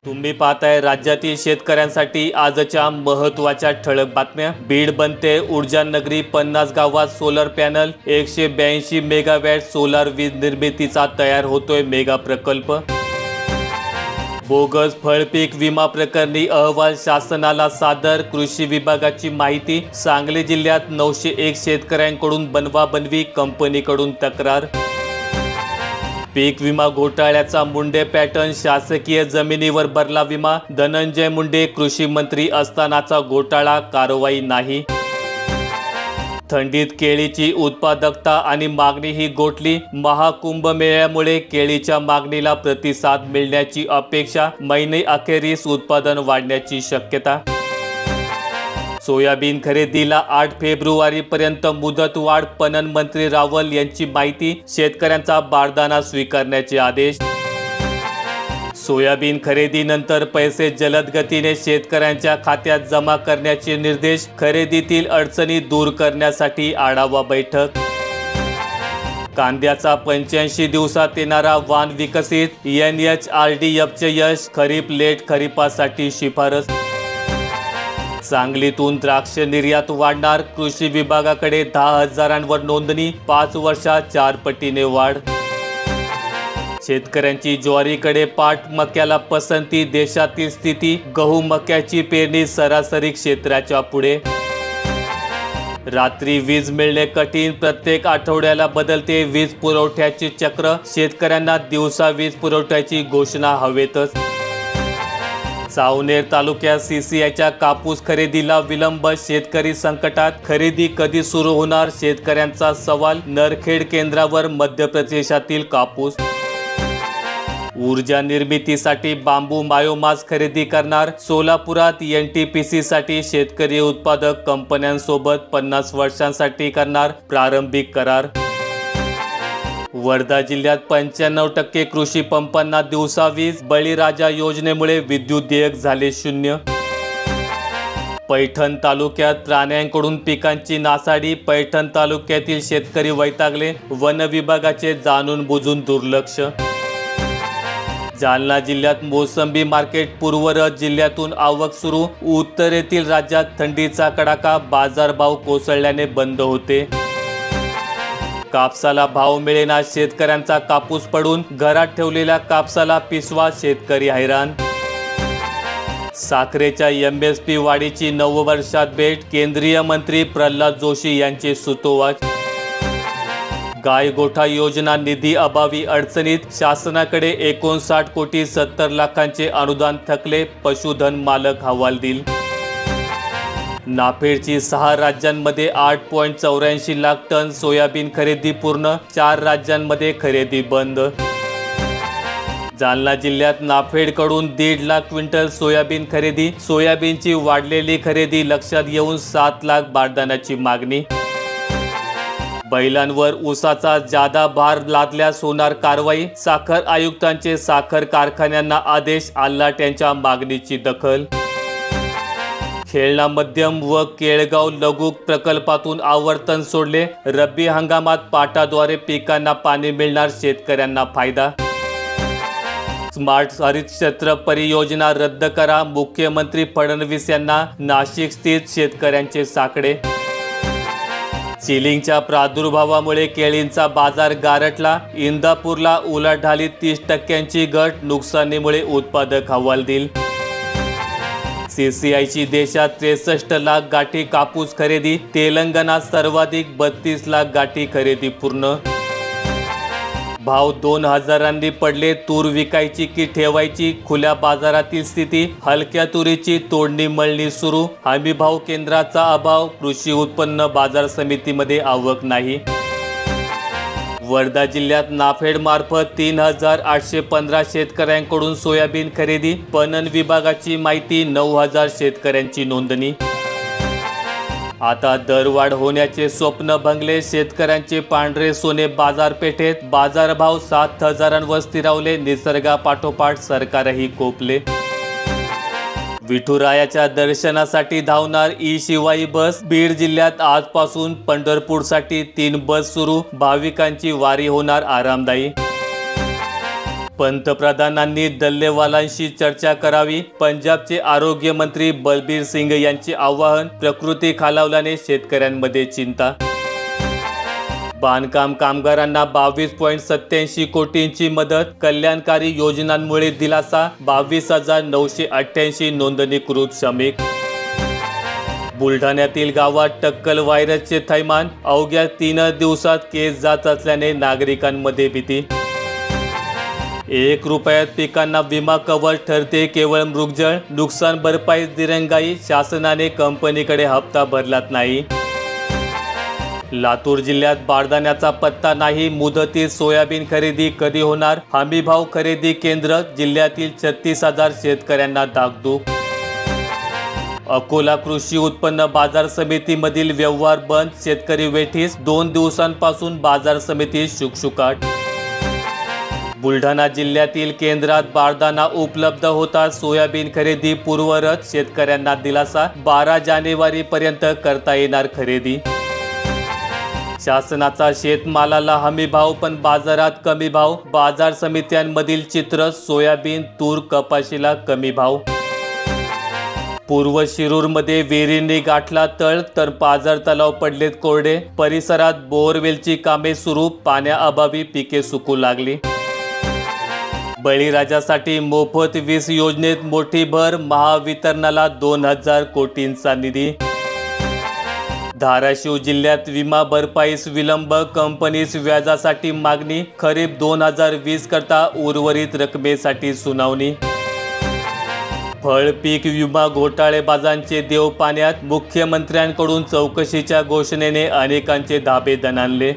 तुम्ही पाहताय राज्यातील शेतकऱ्यांसाठी आजच्या महत्त्वाच्या ठळक बातम्या। बीड बनते ऊर्जा नगरी, 50 गावात सोलर पॅनल, 182 मेगावॅट सोलार वीज निर्मितीचा तयार होतोय मेगा प्रकल्प। बोगस फळपीक विमा प्रकरणी अहवाल शासनाला सादर, कृषी विभागाची माहिती। सांगली जिल्ह्यात 901 शेतकऱ्यांकडून बनवाबनवी, कंपनीकडून तक्रार। पीक विमा घोटाळ्याचा मुंडे पॅटर्न, शासकीय जमिनीवर भरला विमा। धनंजय मुंडे कृषी मंत्री असतानाचा घोटाळा, कारवाई नाही। थंडीत केळीची उत्पादकता आणि मागणीही गोठली। महाकुंभमेळ्यामुळे केळीच्या मागणीला प्रतिसाद मिळण्याची अपेक्षा, महिने अखेरीस उत्पादन वाढण्याची शक्यता। सोयाबीन खरेदीला 8 फेब्रुवारीपर्यंत मुदतवाढ, पणन मंत्री रावल यांची माहिती। शेतकऱ्यांचा बारदाना स्वीकारण्याचे आदेश। सोयाबीन खरेदीनंतर पैसे जलद गतीने शेतकऱ्यांच्या खात्यात जमा करण्याचे निर्देश। खरेदीतील अडचणी दूर करण्यासाठी आढावा बैठक। कांद्याचा 85 दिवसात येणारा वाण विकसित, NHRDFचे यश। खरीप लेट खरीपासाठी शिफारस। सांगलीतून द्राक्ष निर्यात वाढणार, कृषी विभागाकडे 10,000वर नोंदणी, 5 वर्षात 4 पटीने वाढ। शेतकऱ्यांची ज्वारीकडे पाठ, मक्याला पसंती। देशातील स्थिती, गहू मक्याची पेरणी सरासरी क्षेत्राच्या पुढे। रात्री वीज मिळणे कठीण, प्रत्येक आठवड्याला बदलते वीज पुरवठ्याचे चक्र। शेतकऱ्यांना दिवसा वीज पुरवठ्याची घोषणा हवेतच। सावनेर तालुक्यात CCIच्या कापूस खरेदीला विलंब, शेतकरी संकटात। खरेदी कधी सुरू होणार, शेतकऱ्यांचा सवाल। नरखेड केंद्रावर मध्य प्रदेशातील कापूस। ऊर्जा निर्मितीसाठी बांबू बायोमास खरेदी करणार। सोलापुरात NTPC साठी शेतकरी उत्पादक कंपन्यांसोबत 50 वर्षांसाठी करणार प्रारंभिक करार। वर्धा जिल्ह्यात 95% कृषी पंपांना दिवसा वीज। बळीराजा योजनेमुळे विद्युत देयक झाले शून्य। पैठण तालुक्यात प्राण्यांकडून पिकांची नासाडी, पैठण तालुक्यातील शेतकरी वैतागले। वन विभागाचे जाणून बुजून दुर्लक्ष। जालना जिल्ह्यात मोसंबी मार्केट पूर्वरत, जिल्ह्यातून आवक सुरू। उत्तरेतील राज्यात थंडीचा कडाका, बाजारभाव कोसळल्याने बंद होते। कापसाला भाव मिळेना, शेतकऱ्यांचा कापूस पडून। घरात ठेवलेल्या कापसाला पिसवा, शेतकरी हैराण। साखरेच्या MSP वाढीची 9 वर्षात भेट, केंद्रीय मंत्री प्रल्हाद जोशी यांचे सुतोवाच। गायगोठा योजना निधी अभावी अडचणीत, शासनाकडे 59 कोटी 70 लाखांचे अनुदान थकले। पशुधन मालक हवालदिल। नाफेडची 6 राज्यांमध्ये 8.84 लाख टन सोयाबीन खरेदी पूर्ण, 4 राज्यांमध्ये खरेदी बंद। जालना जिल्ह्यात नाफेडकडून 1.5 लाख क्विंटल सोयाबीन खरेदी। सोयाबीनची वाढलेली खरेदी लक्षात घेऊन 7 लाख बारदाण्याची मागणी। बैलांवर ऊसाचा जादा भार लादल्यास होणार कारवाई, साखर आयुक्तांचे साखर कारखान्यांना आदेश। आल्हाट यांच्या मागणीची दखल। खेळणा मध्यम व केळगाव लघु प्रकल्पातून आवर्तन सोडले। रब्बी हंगामात पाटाद्वारे पिकांना पाणी मिळणार, शेतकऱ्यांना फायदा। स्मार्ट हरित क्षेत्र परियोजना रद्द करा, मुख्यमंत्री फडणवीस यांना नाशिक स्थित शेतकऱ्यांचे साकडे। चिलिंगच्या प्रादुर्भावामुळे केळींचा बाजार गारठला, इंदापूरला उलाढालीत 30% घट, नुकसानीमुळे उत्पादक हवालदिल। CCIची देशात 63 लाख गाठी कापूस खरेदी, तेलंगणात सर्वाधिक 32 लाख गाठी खरेदी पूर्ण। भाव 2000 पडले, तूर विकायची की ठेवायची, खुल्या बाजारातील स्थिती। हलक्या तुरीची तोडणी मळणी सुरू, हमीभाव केंद्राचा अभाव, कृषी उत्पन्न बाजार समितीमध्ये आवक नाही। वर्धा जिल्ह्यात नाफेड मार्फत 3815 शेतकऱ्यांकडून सोयाबीन खरेदी। पणन विभागाची माहिती, 9000 शेतकऱ्यांची नोंदणी। आता दरवाढ होण्याचे स्वप्न भंगले, शेतकऱ्यांचे पांढरे सोने बाजारपेठेत। बाजारभाव 7000वर स्थिरावले, निसर्गापाठोपाठ सरकारही कोपले। विठुरायाच्या दर्शनासाठी धावणार ई-शिवाई बस। बीड जिल्ह्यात आजपासून पंढरपूरसाठी 3 बस सुरू, भाविकांची वारी होणार आरामदायी। पंतप्रधानांनी डल्लेवालांशी चर्चा करावी. पंजाबचे आरोग्य मंत्री बलबीर सिंग यांचे आवाहन. प्रकृती खालावल्याने शेतकऱ्यांमध्ये चिंता. बांधकाम कामगारांना 22.87 कोटींची मदत. कल्याणकारी योजनांमुळे दिलासा. 22,988 नोंदणीकृत श्रमिक. बुलढाण्यातील गावात टक्कल व्हायरसचे थैमान. अवघ्या 3 दिवसात केस जात असल्याने नागरिकांमध्ये भीती. 1 रुपयात पिकांना विमा कव्हर ठरते केवळ मृगजळ. नुकसान भरपाई दिरंगाई. शासनाने कंपनीकडे हप्ता भरलाच नाही. लातूर जिल्ह्यात बारदाण्याचा पत्ता नाही. मुदतीत सोयाबीन खरेदी कधी होणार? हमीभाव खरेदी केंद्र. जिल्ह्यातील 36,000 शेतकऱ्यांना धाकधूक. अकोला कृषी उत्पन्न बाजार समितीमधील व्यवहार बंद. शेतकरी वेठीस. 2 दिवसांपासून बाजार समिती शुकशुकाट. बुलढाणा जिल्ह्यातील केंद्रात बारदाना उपलब्ध होता. सोयाबीन खरेदी पूर्वरत. शेतकऱ्यांना दिलासा. 12 जानेवारीपर्यंत करता येणार खरेदी. शासनाचा शेतमालाला हमी भाव पण बाजारात कमी भाव. बाजार समित्यांमधील चित्र. सोयाबीन तूर कपाशीला कमी भाव. पूर्व शिरूरमध्ये विहिरींनी गाठला तळ तर पाझर तलाव पडलेत कोरडे. परिसरात बोअरवेलची कामे सुरू. पाण्याअभावी पिके सुकू लागली. बळीराजासाठी मोफत वीज योजनेत मोठी भर. महावितरणाला 2,000 कोटींचा निधी. धाराशिव जिल्ह्यात विमा भरपाईस विलंब. कंपनीस व्याजासाठी मागणी. खरीप 2020 करता उर्वरित रकमेसाठी सुनावणी. फळ पीक विमा घोटाळेबाजांचे देव पाण्यात. मुख्यमंत्र्यांकडून चौकशीच्या घोषणेने अनेकांचे धाबे दणाणले.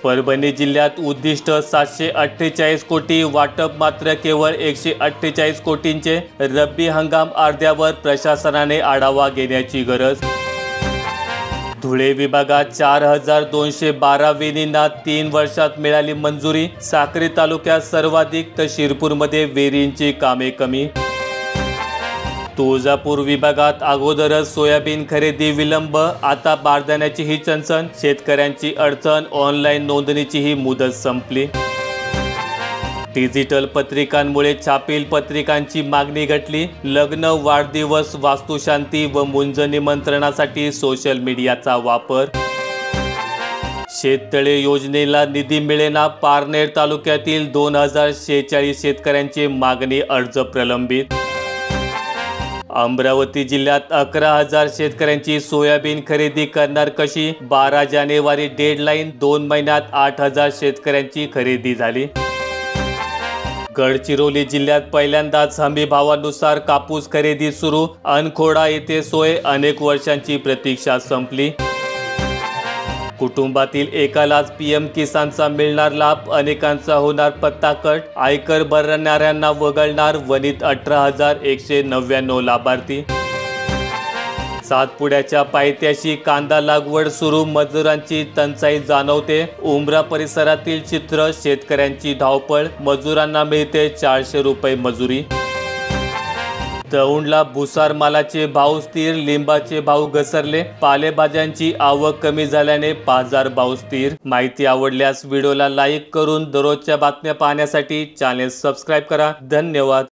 परभणी जिल्ह्यात उद्दिष्ट 748 कोटी. वाटप मात्र केवळ 148 कोटींचे. रब्बी हंगाम अर्ध्यावर. प्रशासनाने आढावा घेण्याची गरज. धुळे विभागात 4,212 विहिरींना 3 वर्षात मिळाली मंजुरी. साक्री तालुक्यात सर्वाधिक तर शिरपूरमध्ये विहिरींची कामे कमी. तुळजापूर विभागात अगोदरच सोयाबीन खरेदी विलंब. आता बारदाण्याचीही चणचण. शेतकऱ्यांची अडचण. ऑनलाईन नोंदणीचीही मुदत संपली. डिजिटल पत्रिकांमुळे छापील पत्रिकांची मागणी घटली. लग्न वाढदिवस वास्तुशांती व मुंज निमंत्रणासाठी सोशल मीडियाचा वापर. शेततळे योजनेला निधी मिळेना. पारनेर तालुक्यातील 2,046 शेतकऱ्यांची मागणी अर्ज प्रलंबित. अमरावती जिल्ह्यात 11,000 शेतकऱ्यांची सोयाबीन खरेदी करणार कशी? 12 जानेवारी डेडलाईन. 2 महिन्यात 8,000 शेतकऱ्यांची खरेदी झाली. गडचिरोली जिल्ह्यात पहिल्यांदाच हमी भावानुसार कापूस खरेदी सुरू. अनखोडा येथे सोय. अनेक वर्षांची प्रतीक्षा संपली. कुटुंबातील एकालाच PM किसानचा मिळणार लाभ. अनेकांचा होणार पत्ता कट. आयकर भरणाऱ्यांना वगळणार. वनित 18,199 लाभार्थी. सातपुड्याच्या पायथ्याशी कांदा लागवड सुरू. मजुरांची टंचाई जाणवते. उमरा परिसरातील चित्र. शेतकऱ्यांची धावपळ. मजुरांना मिळते 400 रुपये मजुरी. दौंडला भुसार मालाचे भाव स्थिर. लिंबाचे भाव घसरले. पालेभाज्यांची आवक कमी झाल्याने बाजार भाव स्थिर. माहिती आवडल्यास व्हिडिओला लाईक करून दररोजच्या बातम्या पाहण्यासाठी चॅनेल सबस्क्राईब करा. धन्यवाद.